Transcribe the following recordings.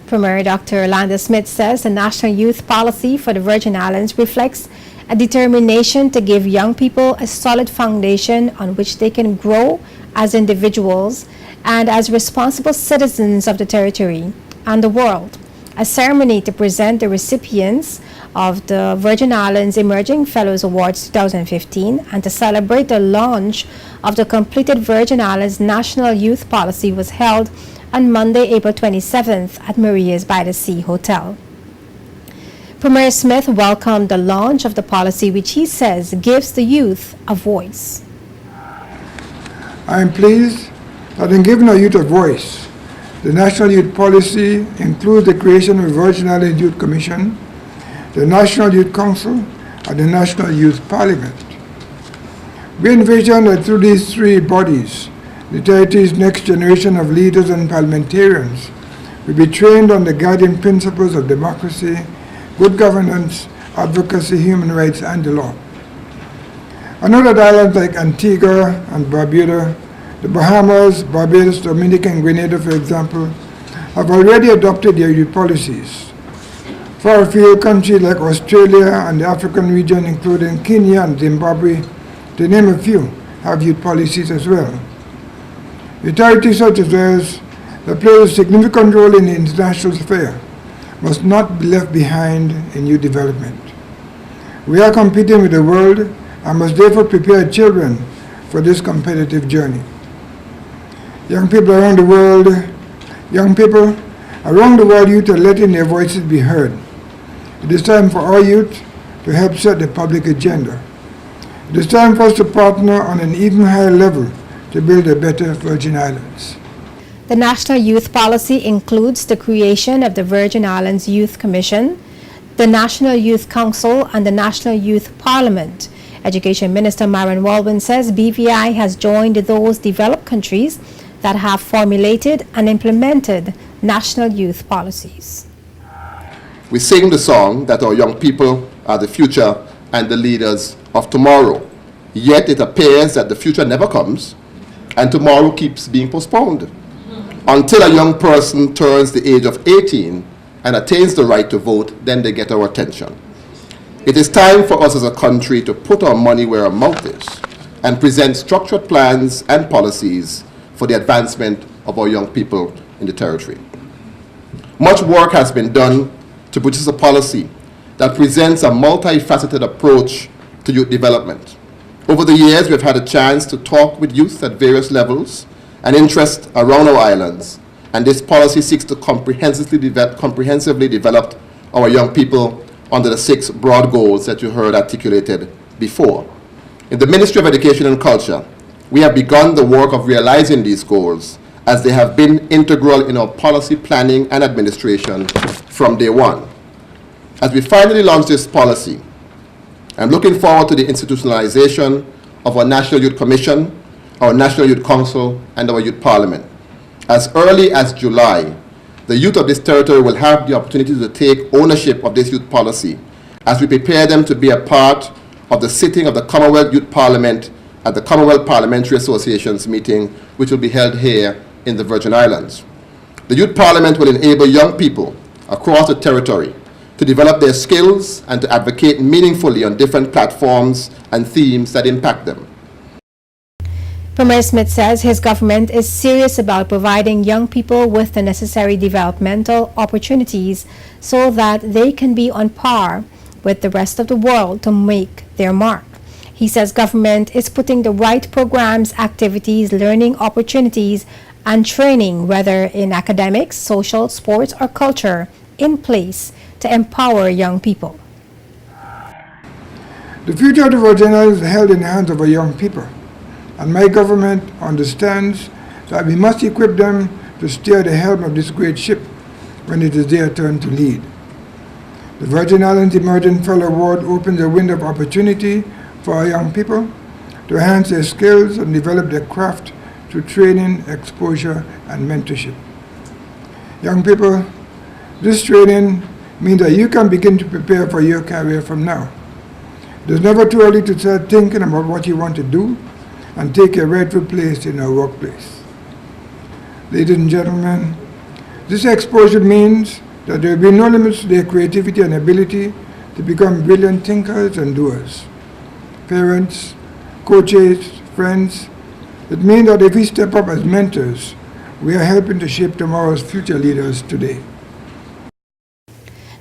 Premier Dr. Orlando Smith says the National Youth Policy for the Virgin Islands reflects a determination to give young people a solid foundation on which they can grow as individuals and as responsible citizens of the territory and the world. A ceremony to present the recipients of the Virgin Islands Emerging Fellows Awards 2015 and to celebrate the launch of the completed Virgin Islands National Youth Policy was held on Monday, April 27th at Maria's by the Sea Hotel. Premier Smith welcomed the launch of the policy, which he says gives the youth a voice. I am pleased that in giving our youth a voice, the National Youth Policy includes the creation of the Virgin Islands Youth Commission, the National Youth Council, and the National Youth Parliament. We envision that through these three bodies, the territory's next generation of leaders and parliamentarians will be trained on the guiding principles of democracy, good governance, advocacy, human rights, and the law. I know that islands like Antigua and Barbuda, the Bahamas, Barbados, Dominica, and Grenada, for example, have already adopted their youth policies. Far afield countries like Australia and the African region, including Kenya and Zimbabwe, to name a few, have youth policies as well. Authorities such as theirs that play a significant role in the international sphere must not be left behind in youth development. We are competing with the world and must therefore prepare children for this competitive journey. Young people around the world, youth are letting their voices be heard. It is time for our youth to help set the public agenda. It is time for us to partner on an even higher level to build a better Virgin Islands. The National Youth Policy includes the creation of the Virgin Islands Youth Commission, the National Youth Council, and the National Youth Parliament. Education Minister Myron Walwyn says BVI has joined those developed countries that have formulated and implemented national youth policies. We sing the song that our young people are the future and the leaders of tomorrow. Yet it appears that the future never comes and tomorrow keeps being postponed until a young person turns the age of 18 and attains the right to vote. Then they get our attention. It is time for us as a country to put our money where our mouth is and present structured plans and policies for the advancement of our young people in the territory. Much work has been done to produce a policy that presents a multifaceted approach to youth development. Over the years, we've had a chance to talk with youth at various levels and interests around our islands, and this policy seeks to comprehensively develop our young people under the 6 broad goals that you heard articulated before. In the Ministry of Education and Culture, we have begun the work of realizing these goals as they have been integral in our policy planning and administration from day one. As we finally launch this policy, I'm looking forward to the institutionalization of our National Youth Commission, our National Youth Council, and our Youth Parliament. As early as July, the youth of this territory will have the opportunity to take ownership of this youth policy as we prepare them to be a part of the sitting of the Commonwealth Youth Parliament at the Commonwealth Parliamentary Association's meeting, which will be held here in the Virgin Islands. The Youth Parliament will enable young people across the territory to develop their skills and to advocate meaningfully on different platforms and themes that impact them. Premier Smith says his government is serious about providing young people with the necessary developmental opportunities so that they can be on par with the rest of the world to make their mark. He says government is putting the right programs, activities, learning opportunities, and training, whether in academics, social, sports, or culture, in place to empower young people. The future of the Virgin Islands is held in the hands of our young people, and my government understands that we must equip them to steer the helm of this great ship when it is their turn to lead. The Virgin Islands Emerging Fellow Award opens a window of opportunity for our young people to enhance their skills and develop their craft through training, exposure, and mentorship. Young people, this training means that you can begin to prepare for your career from now. It is never too early to start thinking about what you want to do and take your rightful place in our workplace. Ladies and gentlemen, This exposure means that there will be no limits to their creativity and ability to become brilliant thinkers and doers. Parents, coaches, friends, it means that if we step up as mentors, we are helping to shape tomorrow's future leaders today.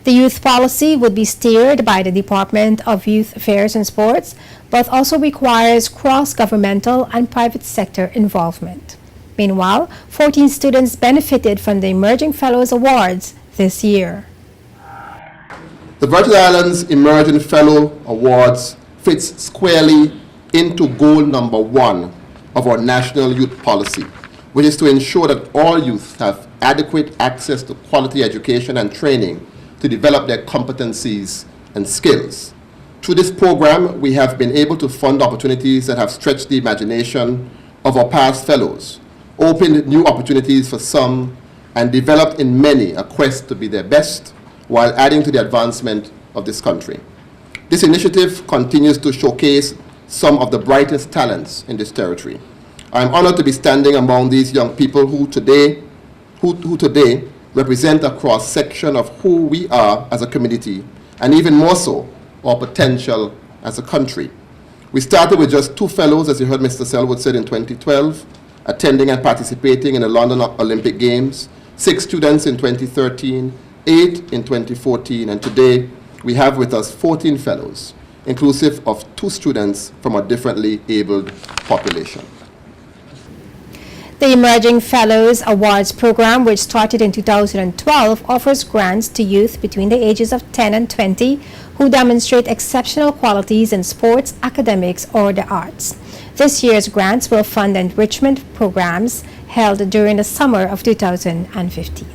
The youth policy would be steered by the Department of Youth Affairs and Sports, but also requires cross-governmental and private sector involvement. Meanwhile, 14 students benefited from the Emerging Fellows Awards this year. The Virgin Islands Emerging Fellow Awards fits squarely into goal number 1 of our national youth policy, which is to ensure that all youth have adequate access to quality education and training to develop their competencies and skills. Through this program, we have been able to fund opportunities that have stretched the imagination of our past fellows, opened new opportunities for some, and developed in many a quest to be their best while adding to the advancement of this country. This initiative continues to showcase some of the brightest talents in this territory. I am honored to be standing among these young people who today represent a cross-section of who we are as a community, and even more so, our potential as a country. We started with just 2 fellows, as you heard Mr. Selwood said, in 2012, attending and participating in the London Olympic Games, 6 students in 2013, 8 in 2014, and today we have with us 14 fellows, inclusive of 2 students from a differently abled population. The Emerging Fellows Awards program, which started in 2012, offers grants to youth between the ages of 10 and 20 who demonstrate exceptional qualities in sports, academics, or the arts. This year's grants will fund enrichment programs held during the summer of 2015.